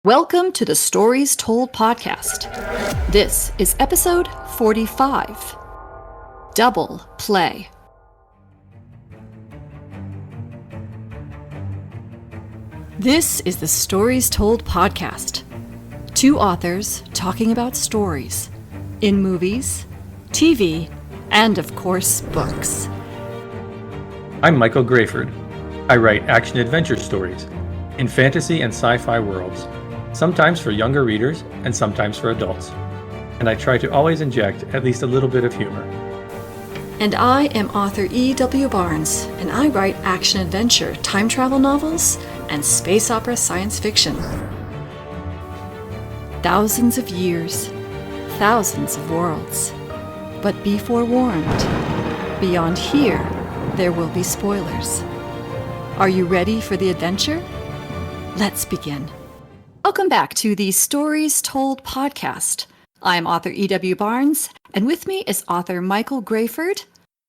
Welcome to the Stories Told podcast. This is episode 45, Double Play. This is the Stories Told podcast. Two authors talking about stories in movies, TV, and of course, books. I'm Michael Grayford. I write action-adventure stories in fantasy and sci-fi worlds, sometimes for younger readers and sometimes for adults. And I try to always inject at least a little bit of humor. And I am author E.W. Barnes, and I write action-adventure, time travel novels, and space opera science fiction. Thousands of years, thousands of worlds. But be forewarned, beyond here, there will be spoilers. Are you ready for the adventure? Let's begin. Welcome back to the Stories Told podcast. I'm author E.W. Barnes, and with me is author Michael Grayford.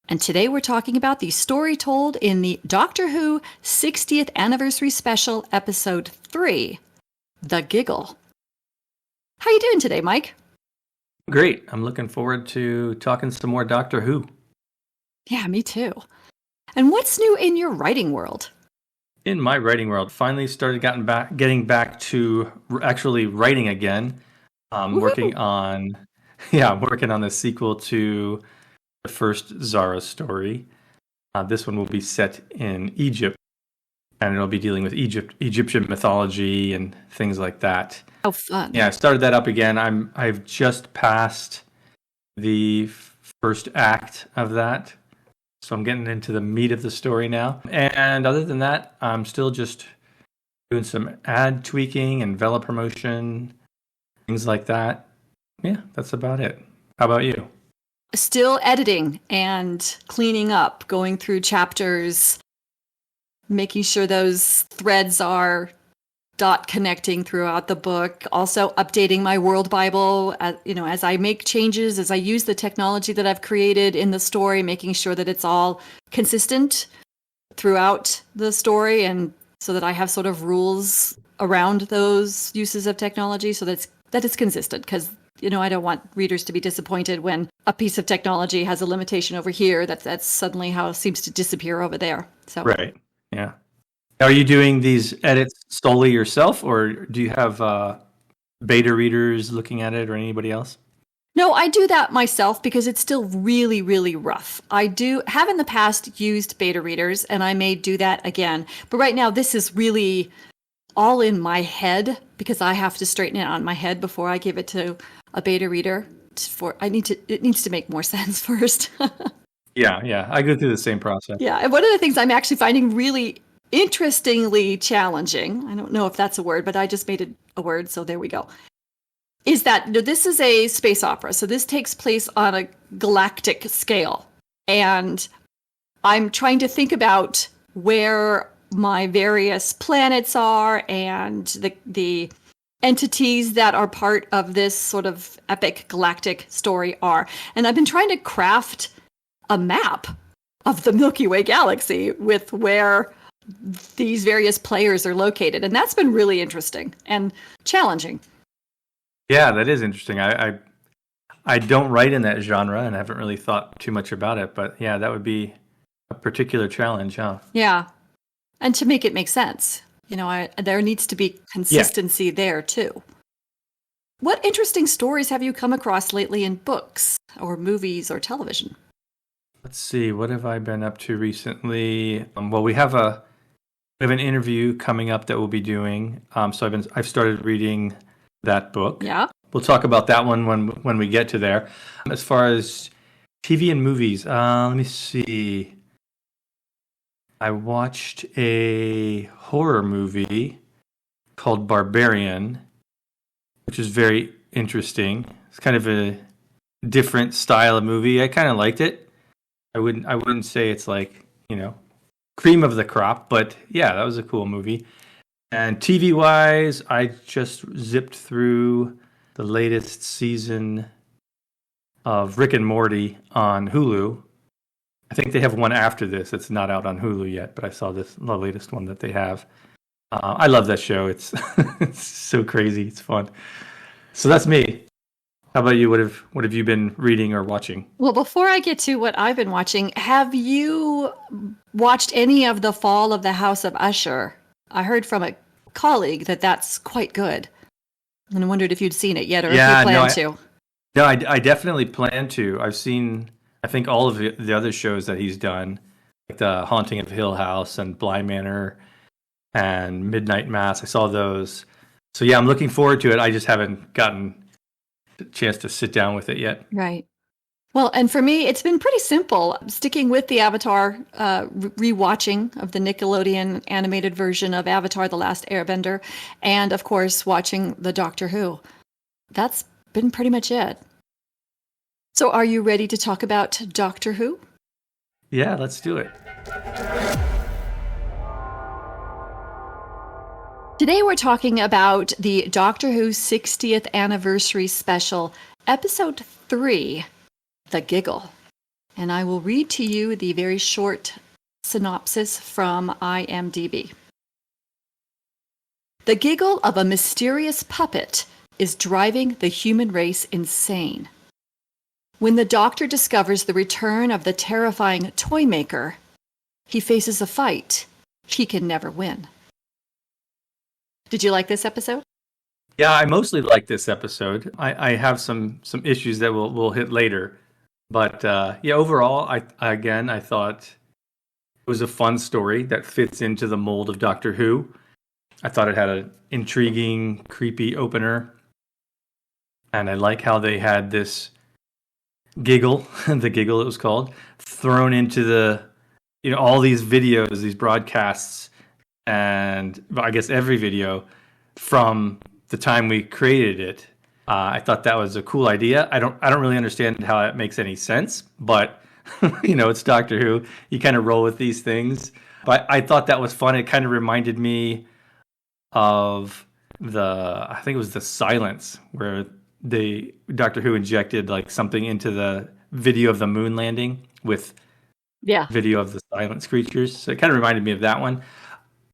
And today we're talking about the story told in the Doctor Who 60th Anniversary Special, Episode 3, The Giggle. How you doing today, Mike? Great. I'm looking forward to talking some more Doctor Who. Yeah, me too. And what's new in your writing world? In my writing world, finally started getting back to actually writing again. Working on the sequel to the first Zara story. This one will be set in Egypt, and it'll be dealing with Egyptian mythology and things like that. How fun! Yeah, I started that up again. I've just passed the first act of that. So I'm getting into the meat of the story now. And other than that, I'm still just doing some ad tweaking and Vela promotion, things like that. Yeah, that's about it. How about you? Still editing and cleaning up, going through chapters, making sure those threads are dot connecting throughout the book. Also updating my World Bible, as I make changes, as I use the technology that I've created in the story, making sure that it's all consistent throughout the story, and so that I have sort of rules around those uses of technology, so that it's consistent. Because I don't want readers to be disappointed when a piece of technology has a limitation over here. That's suddenly how it seems to disappear over there. So right, yeah. Are you doing these edits solely yourself, or do you have beta readers looking at it, or anybody else? No, I do that myself because it's still really, really rough. I have in the past used beta readers, and I may do that again. But right now, this is really all in my head because I have to straighten it on my head before I give it to a beta reader. It needs to make more sense first. Yeah, I go through the same process. Yeah, and one of the things I'm actually finding really interestingly challenging, I don't know if that's a word, but I just made it a word, so there we go, is that this is a space opera. So this takes place on a galactic scale. And I'm trying to think about where my various planets are and the entities that are part of this sort of epic galactic story are. And I've been trying to craft a map of the Milky Way galaxy with where these various players are located. And that's been really interesting and challenging. Yeah, that is interesting. I don't write in that genre and haven't really thought too much about it. But yeah, that would be a particular challenge, huh? Yeah. And to make it make sense, there needs to be consistency there too. What interesting stories have you come across lately in books or movies or television? Let's see, what have I been up to recently? Well, we have an interview coming up that we'll be doing. So I've started reading that book. Yeah. We'll talk about that one when we get to there. As far as TV and movies, let me see. I watched a horror movie called Barbarian, which is very interesting. It's kind of a different style of movie. I kind of liked it. I wouldn't say it's like, cream of the crop, but yeah, that was a cool movie. And TV wise, I just zipped through the latest season of Rick and Morty on Hulu. I think they have one after this. It's not out on Hulu yet, but I saw the latest one that they have. I love that show. It's it's so crazy. It's fun. So that's me. How about you? What have you been reading or watching? Well, before I get to what I've been watching, have you watched any of The Fall of the House of Usher? I heard from a colleague that that's quite good. And I wondered if you'd seen it yet or if you plan to. No, I definitely plan to. I've seen, I think, all of the other shows that he's done, like The Haunting of Hill House and Bly Manor and Midnight Mass. I saw those. So yeah, I'm looking forward to it. I just haven't gotten a chance to sit down with it yet. Right. Well, and for me, it's been pretty simple. Sticking with the Avatar rewatching of the Nickelodeon animated version of Avatar: The Last Airbender, and of course, watching the Doctor Who. That's been pretty much it. So are you ready to talk about Doctor Who? Yeah, let's do it. Today we're talking about the Doctor Who 60th Anniversary Special, Episode 3, The Giggle. And I will read to you the very short synopsis from IMDb. The giggle of a mysterious puppet is driving the human race insane. When the Doctor discovers the return of the terrifying toy maker, he faces a fight he can never win. Did you like this episode? Yeah, I mostly like this episode. I have some issues that we'll hit later, but yeah, overall, I thought it was a fun story that fits into the mold of Doctor Who. I thought it had an intriguing, creepy opener, and I like how they had this giggle, the giggle it was called, thrown into the all these videos, these broadcasts, and I guess every video from the time we created it. I thought that was a cool idea. I don't really understand how it makes any sense, but it's Doctor Who. You kind of roll with these things. But I thought that was fun. It kind of reminded me of I think it was The Silence, where Doctor Who injected like something into the video of the moon landing with video of the silence creatures. So it kind of reminded me of that one.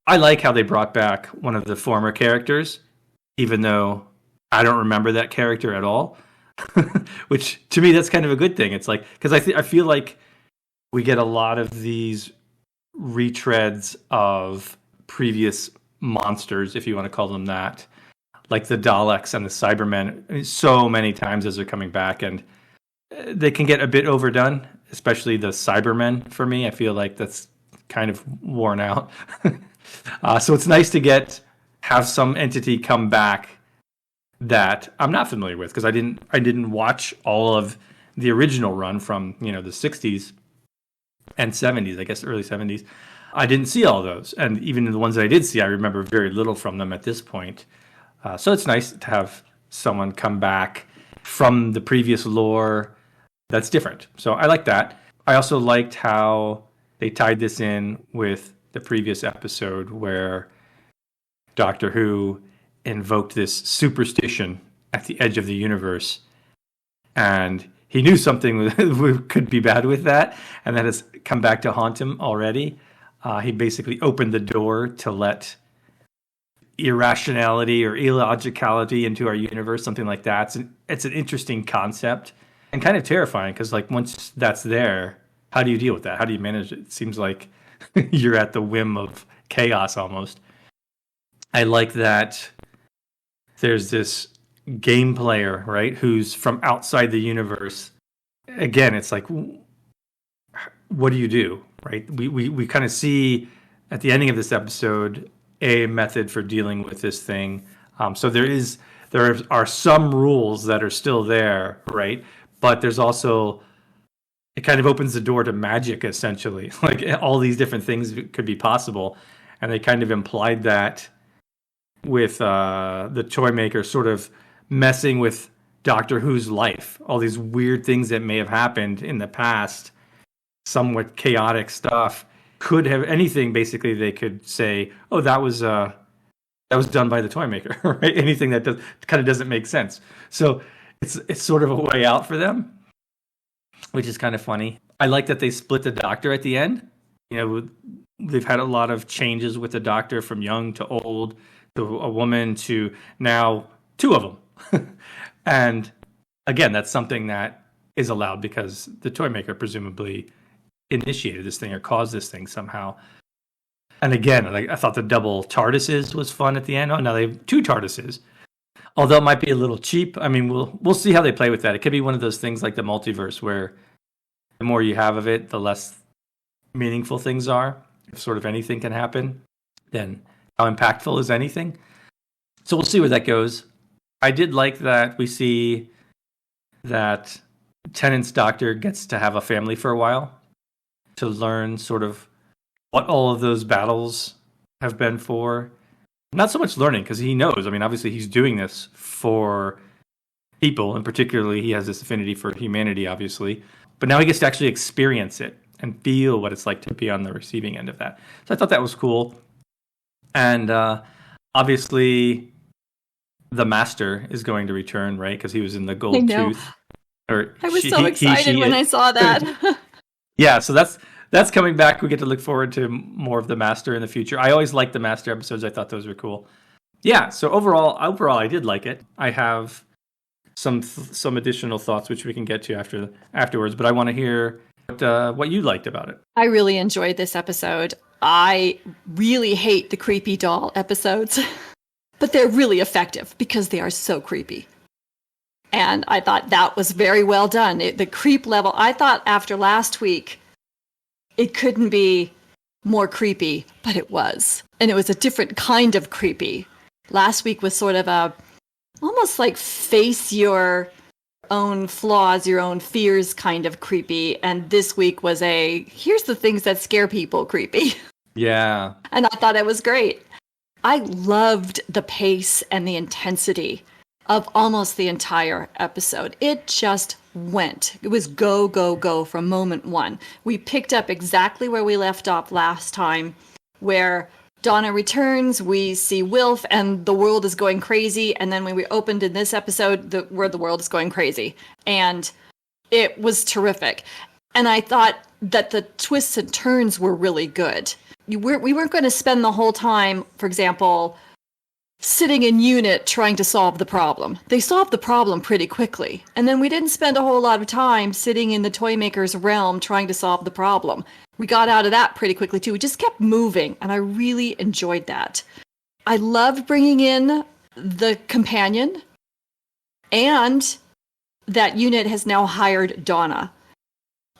I like how they brought back one of the former characters, even though I don't remember that character at all, which to me, that's kind of a good thing. It's like, because I feel like we get a lot of these retreads of previous monsters, if you want to call them that, like the Daleks and the Cybermen, so many times as they're coming back, and they can get a bit overdone, especially the Cybermen for me. I feel like that's kind of worn out. So it's nice to have some entity come back that I'm not familiar with, because I didn't watch all of the original run from the 60s and 70s, I guess early 70s. I didn't see all those, and even the ones that I did see, I remember very little from them at this point. So it's nice to have someone come back from the previous lore that's different. So I like that. I also liked how they tied this in with the previous episode where Doctor Who invoked this superstition at the edge of the universe, and he knew something could be bad with that, and that has come back to haunt him already. He basically opened the door to let irrationality or illogicality into our universe, something like that. It's an interesting concept and kind of terrifying, because like once that's there, how do you deal with that? How do you manage it? It seems like you're at the whim of chaos almost. I like that there's this game player, right, who's from outside the universe. Again, it's like, what do you do, right? We kind of see at the ending of this episode a method for dealing with this thing. So there are some rules that are still there, right? But there's also, it kind of opens the door to magic, essentially. Like all these different things could be possible. And they kind of implied that with the toy maker sort of messing with Doctor Who's life. All these weird things that may have happened in the past, somewhat chaotic stuff, could have anything. Basically, they could say, "Oh, that was done by the toy maker," right? Anything that kind of doesn't make sense. So it's sort of a way out for them, which is kind of funny. I like that they split the Doctor at the end. they've had a lot of changes with the Doctor from young to old to a woman to now two of them. And again, that's something that is allowed because the toy maker presumably initiated this thing or caused this thing somehow. And again, like, I thought the double TARDISes was fun at the end. Oh, now they have two TARDISes. Although it might be a little cheap. I mean, we'll see how they play with that. It could be one of those things like the multiverse where the more you have of it, the less meaningful things are. If sort of anything can happen, then how impactful is anything? So we'll see where that goes. I did like that we see that Tennant's Doctor gets to have a family for a while to learn sort of what all of those battles have been for. Not so much learning, because he knows. I mean, obviously he's doing this for people, and particularly he has this affinity for humanity, obviously. But now he gets to actually experience it and feel what it's like to be on the receiving end of that. So I thought that was cool. And obviously the Master is going to return, right? Because he was in the Gold Tooth. I was so excited when I saw that. Yeah, so that's coming back. We get to look forward to more of the Master in the future. I always liked the Master episodes. I thought those were cool. Yeah, so overall, I did like it. I have some additional thoughts which we can get to afterwards, but I want to hear what you liked about it. I really enjoyed this episode. I really hate the creepy doll episodes, but they're really effective because they are so creepy. And I thought that was very well done. The creep level, I thought after last week, it couldn't be more creepy, but it was. And it was a different kind of creepy. Last week was sort of almost like face your own flaws, your own fears kind of creepy. And this week was here's the things that scare people creepy. Yeah. And I thought it was great. I loved the pace and the intensity of almost the entire episode. It just went. It was go, go, go from moment one. We picked up exactly where we left off last time, where Donna returns, we see Wilf, and the world is going crazy. And then when we opened in this episode, where the world is going crazy. And it was terrific. And I thought that the twists and turns were really good. We weren't going to spend the whole time, for example, sitting in unit trying to solve the problem. They solved the problem pretty quickly. And then we didn't spend a whole lot of time sitting in the toy maker's realm trying to solve the problem. We got out of that pretty quickly too. We just kept moving, and I really enjoyed that. I loved bringing in the companion, and that unit has now hired Donna.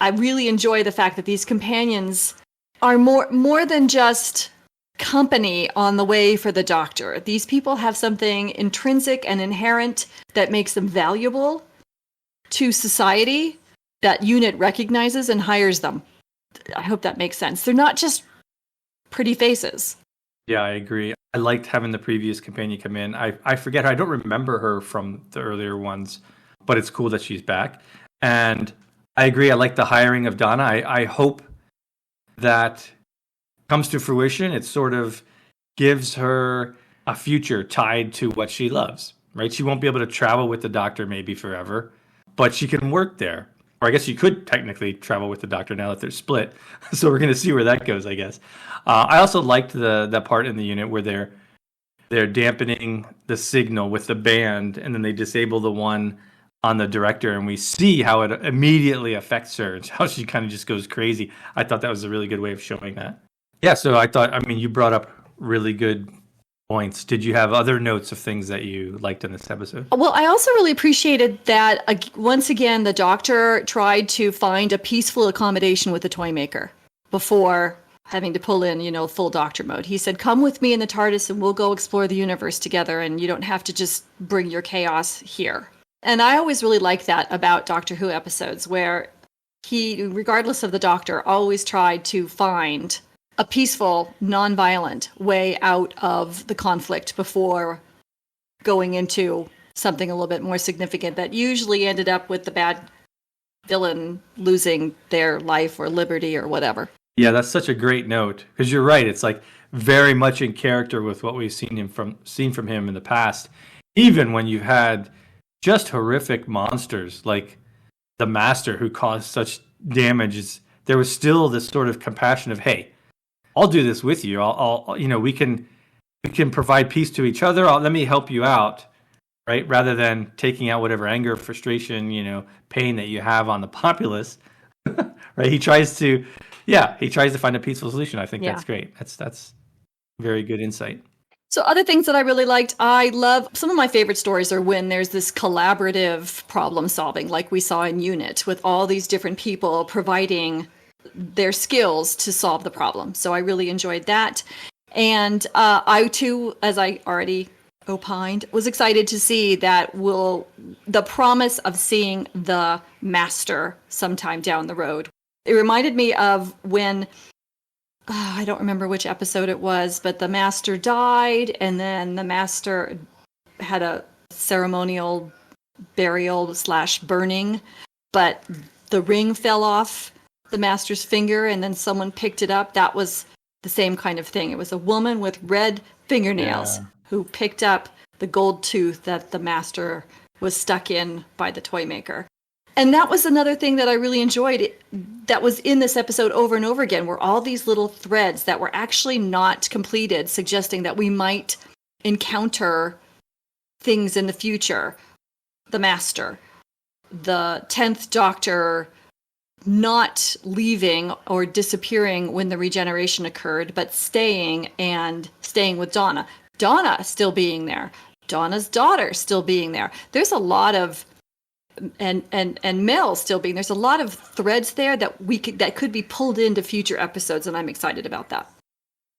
I really enjoy the fact that these companions are more than just company on the way for the Doctor. These people have something intrinsic and inherent that makes them valuable to society. That unit recognizes and hires them. I hope that makes sense. They're not just pretty faces. Yeah, I agree. I liked having the previous companion come in. I forget her. I don't remember her from the earlier ones, but it's cool that she's back. And I agree. I like the hiring of Donna. I hope that comes to fruition. It sort of gives her a future tied to what she loves, right? She won't be able to travel with the Doctor maybe forever, but she can work there. Or I guess you could technically travel with the Doctor now that they're split. So we're going to see where that goes, I guess. I also liked that part in the unit where they're dampening the signal with the band, and then they disable the one on the director, and we see how it immediately affects her and how she kind of just goes crazy. I thought that was a really good way of showing that. Yeah, so you brought up really good points. Did you have other notes of things that you liked in this episode? Well, I also really appreciated that, once again, the Doctor tried to find a peaceful accommodation with the toy maker before having to pull in, full Doctor mode. He said, come with me in the TARDIS and we'll go explore the universe together, and you don't have to just bring your chaos here. And I always really like that about Doctor Who episodes, where he, regardless of the Doctor, always tried to find a peaceful, non-violent way out of the conflict before going into something a little bit more significant that usually ended up with the bad villain losing their life or liberty or whatever. Yeah, that's such a great note, because you're right. It's like very much in character with what we've seen from him in the past. Even when you've had just horrific monsters like the Master who caused such damage, there was still this sort of compassion of, hey, I'll do this with you. I'll we can provide peace to each other. Let me help you out, right? Rather than taking out whatever anger, frustration, pain that you have on the populace, right? He tries to find a peaceful solution. I think that's great. That's very good insight. So other things that I really liked, I love, some of my favorite stories are when there's this collaborative problem solving, like we saw in Unit, with all these different people providing their skills to solve the problem. So I really enjoyed that. And I too, as I already opined, was excited to see that the promise of seeing the master sometime down the road. It reminded me of when, I don't remember which episode it was, but the master died, and then the master had a ceremonial burial / burning, but the ring fell off the master's finger, and then someone picked it up. That was the same kind of thing. It was a woman with red fingernails who picked up the gold tooth that the master was stuck in by the toy maker. And that was another thing that I really enjoyed that was in this episode over and over again, were all these little threads that were actually not completed, suggesting that we might encounter things in the future. The master, the 10th Doctor not leaving or disappearing when the regeneration occurred, but staying with Donna. Donna still being there. Donna's daughter still being there. There's a lot of and Mel still being, there's a lot of threads there that could be pulled into future episodes, and I'm excited about that.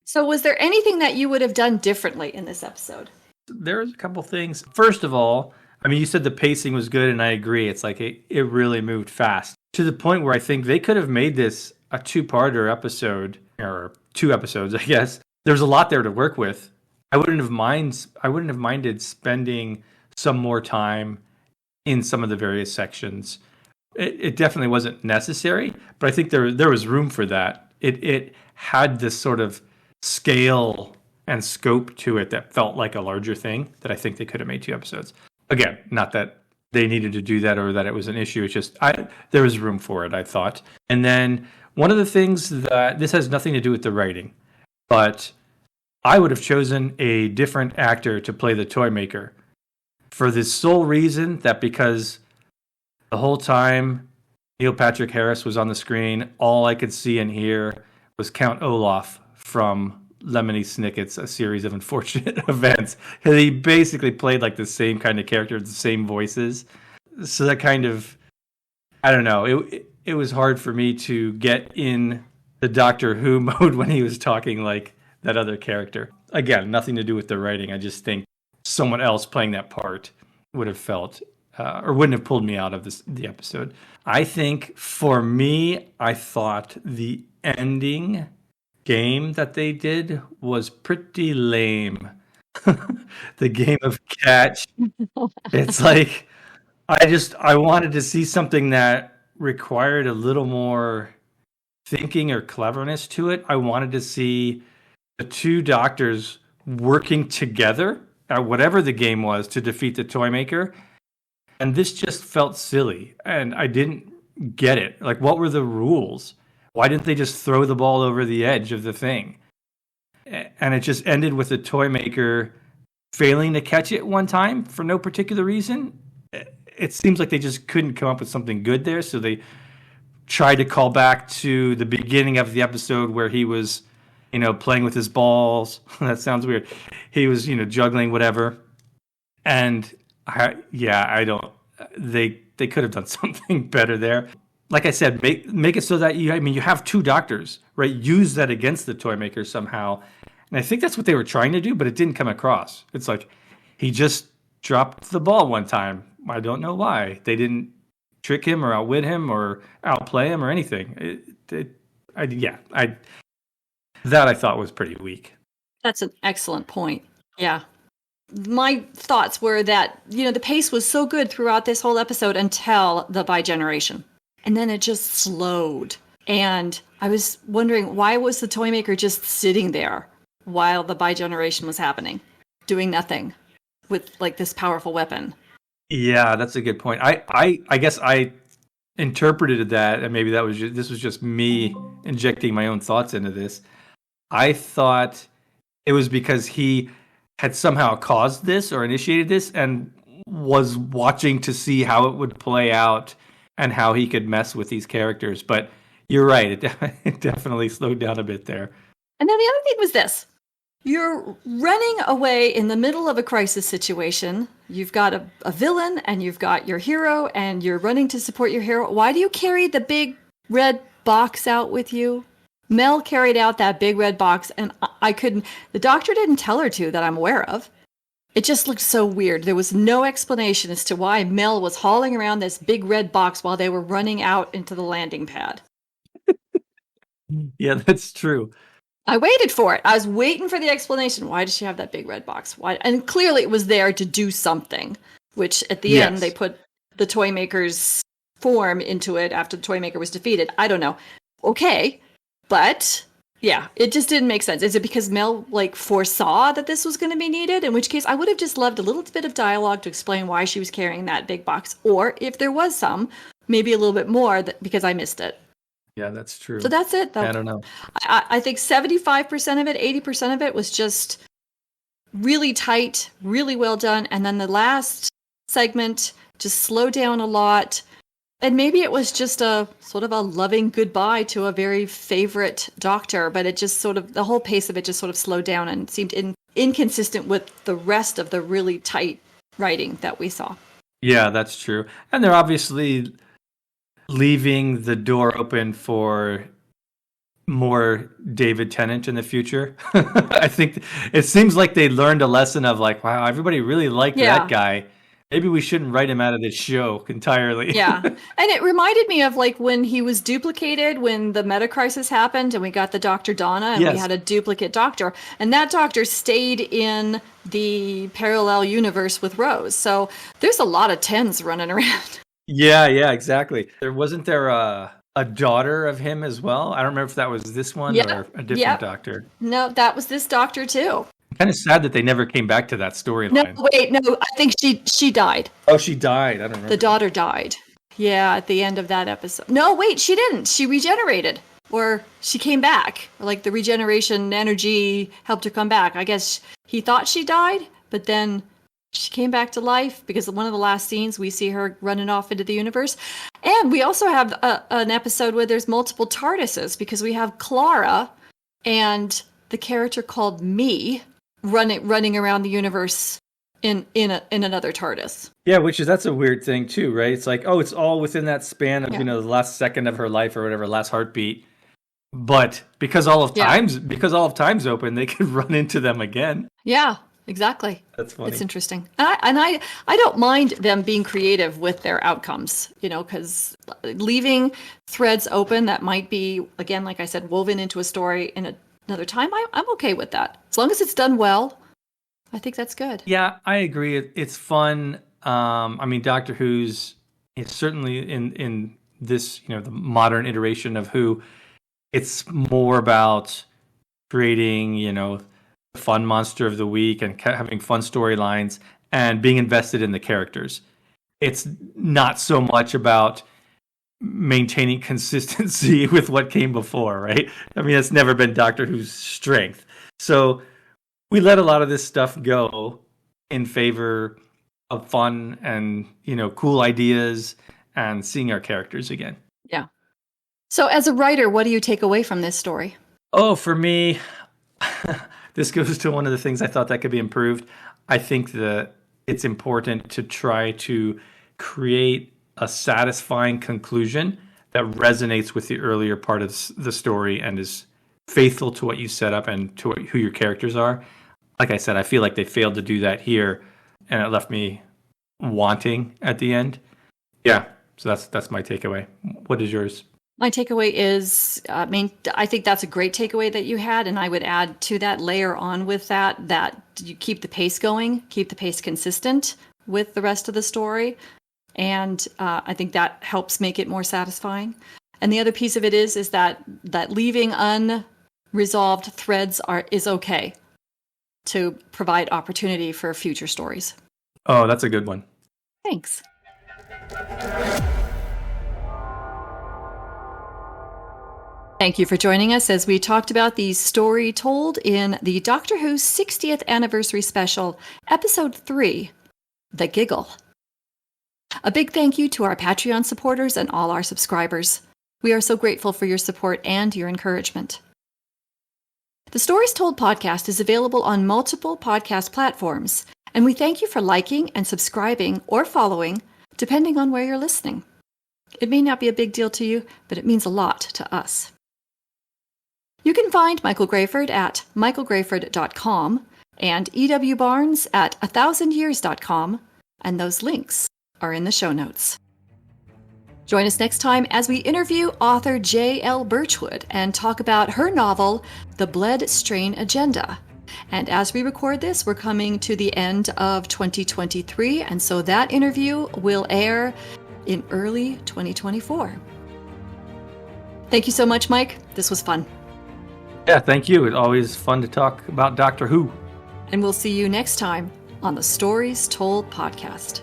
So was there anything that you would have done differently in this episode? There's a couple things. First of all, I mean, you said the pacing was good, and I agree. It's like it really moved fast to the point where I think they could have made this a two-parter episode, or 2 episodes, I guess. There's a lot there to work with. I wouldn't have minded spending some more time in some of the various sections. It definitely wasn't necessary, but I think there was room for that. It had this sort of scale and scope to it that felt like a larger thing that I think they could have made 2 episodes. Again, not that they needed to do that or that it was an issue. It's just there was room for it, I thought. And then one of the things that, this has nothing to do with the writing, but I would have chosen a different actor to play the toy maker, for the sole reason that because the whole time Neil Patrick Harris was on the screen, all I could see and hear was Count Olaf from Lemony Snicket's A Series of Unfortunate Events. He basically played like the same kind of character, the same voices. So that kind of, I don't know, it was hard for me to get in the Doctor Who mode when he was talking like that other character. Again, nothing to do with the writing. I just think someone else playing that part would have felt or wouldn't have pulled me out of the episode. I think for me, I thought the ending game that they did was pretty lame. The game of catch. It's like I wanted to see something that required a little more thinking or cleverness to it. I wanted to see the 2 doctors working together at whatever the game was to defeat the toy maker. And this just felt silly. And I didn't get it. Like, what were the rules? Why didn't they just throw the ball over the edge of the thing? And it just ended with the toy maker failing to catch it one time for no particular reason. It seems like they just couldn't come up with something good there. So they tried to call back to the beginning of the episode where he was, playing with his balls. That sounds weird. He was, juggling whatever. And they could have done something better there. Like I said, make it so that you have 2 doctors, right? Use that against the toy maker somehow. And I think that's what they were trying to do, but it didn't come across. It's like he just dropped the ball one time. I don't know why. They didn't trick him or outwit him or outplay him or anything. That I thought was pretty weak. That's an excellent point. Yeah. My thoughts were that, the pace was so good throughout this whole episode until the bi-generation. And then it just slowed. And I was wondering, why was the toy maker just sitting there while the bi-generation was happening, doing nothing with like this powerful weapon? Yeah, that's a good point. I guess I interpreted that, and maybe this was just me injecting my own thoughts into this. I thought it was because he had somehow caused this or initiated this and was watching to see how it would play out and how he could mess with these characters. But you're right. It definitely slowed down a bit there. And then the other thing was this. You're running away in the middle of a crisis situation. You've got a villain and you've got your hero and you're running to support your hero. Why do you carry the big red box out with you? Mel carried out that big red box and I couldn't, the doctor didn't tell her to that I'm aware of. It just looked so weird. There was no explanation as to why Mel was hauling around this big red box while they were running out into the landing pad. Yeah, that's true. I waited for it. I was waiting for the explanation. Why does she have that big red box? Why? And clearly it was there to do something, which at the end they put the toy maker's form into it after the toy maker was defeated. I don't know. Okay. But yeah, it just didn't make sense. Is it because Mel foresaw that this was going to be needed? In which case I would have just loved a little bit of dialogue to explain why she was carrying that big box. Or if there was some, maybe a little bit more because I missed it. Yeah, that's true. So that's it, though. I don't know. I think 75% of it, 80% of it was just really tight, really well done. And then the last segment just slowed down a lot. And maybe it was just a sort of a loving goodbye to a very favorite doctor, but it just sort of, the whole pace of it just sort of slowed down and seemed inconsistent with the rest of the really tight writing that we saw. Yeah, that's true. And they're obviously leaving the door open for more David Tennant in the future. I think it seems like they learned a lesson of wow, everybody really liked that guy. Maybe we shouldn't write him out of this show entirely. Yeah. And it reminded me of when he was duplicated, when the meta crisis happened and we got the Dr. Donna and we had a duplicate doctor. And that doctor stayed in the parallel universe with Rose. So there's a lot of tens running around. Yeah, exactly. Wasn't there a daughter of him as well? I don't remember if that was this one or a different doctor. No, that was this doctor too. Kind of sad that they never came back to that storyline. No, I think she died. Oh, she died. I don't remember. The daughter died. Yeah, at the end of that episode. No, wait, she didn't. She regenerated. Or she came back. The regeneration energy helped her come back. I guess he thought she died, but then she came back to life because one of the last scenes we see her running off into the universe. And we also have an episode where there's multiple TARDISes because we have Clara and the character called Me running around the universe in another TARDIS. Yeah, that's a weird thing too, right? It's it's all within that span of the last second of her life or whatever, last heartbeat. But because all of time's open, they could run into them again. Yeah. Exactly. That's funny. It's interesting. And I don't mind them being creative with their outcomes, because leaving threads open that might be, again, like I said, woven into a story in another time, I'm okay with that. As long as it's done well, I think that's good. Yeah, I agree. It's fun. Doctor Who's is certainly in this, the modern iteration of Who, it's more about creating, fun monster of the week and having fun storylines and being invested in the characters. It's not so much about maintaining consistency with what came before, right? That's never been Doctor Who's strength. So we let a lot of this stuff go in favor of fun and, cool ideas and seeing our characters again. Yeah. So as a writer, what do you take away from this story? Oh, for me, this goes to one of the things I thought that could be improved. I think that it's important to try to create a satisfying conclusion that resonates with the earlier part of the story and is faithful to what you set up and to who your characters are. Like I said, I feel like they failed to do that here, and it left me wanting at the end. Yeah, so that's my takeaway. What is yours? My takeaway is, I think that's a great takeaway that you had, and I would add to that, layer on with that you keep the pace going, keep the pace consistent with the rest of the story, and I think that helps make it more satisfying. And the other piece of it is that leaving unresolved threads is okay to provide opportunity for future stories. Oh, that's a good one. Thank you for joining us as we talked about the story told in the Doctor Who 60th Anniversary Special, Episode 3, The Giggle. A big thank you to our Patreon supporters and all our subscribers. We are so grateful for your support and your encouragement. The Stories Told podcast is available on multiple podcast platforms, and we thank you for liking and subscribing or following, depending on where you're listening. It may not be a big deal to you, but it means a lot to us. You can find Michael Grayford at michaelgrayford.com and E.W. Barnes at 1000years.com, and those links are in the show notes. Join us next time as we interview author J.L. Birchwood and talk about her novel, The Blood Strain Agenda. And as we record this, we're coming to the end of 2023, and so that interview will air in early 2024. Thank you so much, Mike. This was fun. Yeah, thank you. It's always fun to talk about Doctor Who. And we'll see you next time on the Stories Told podcast.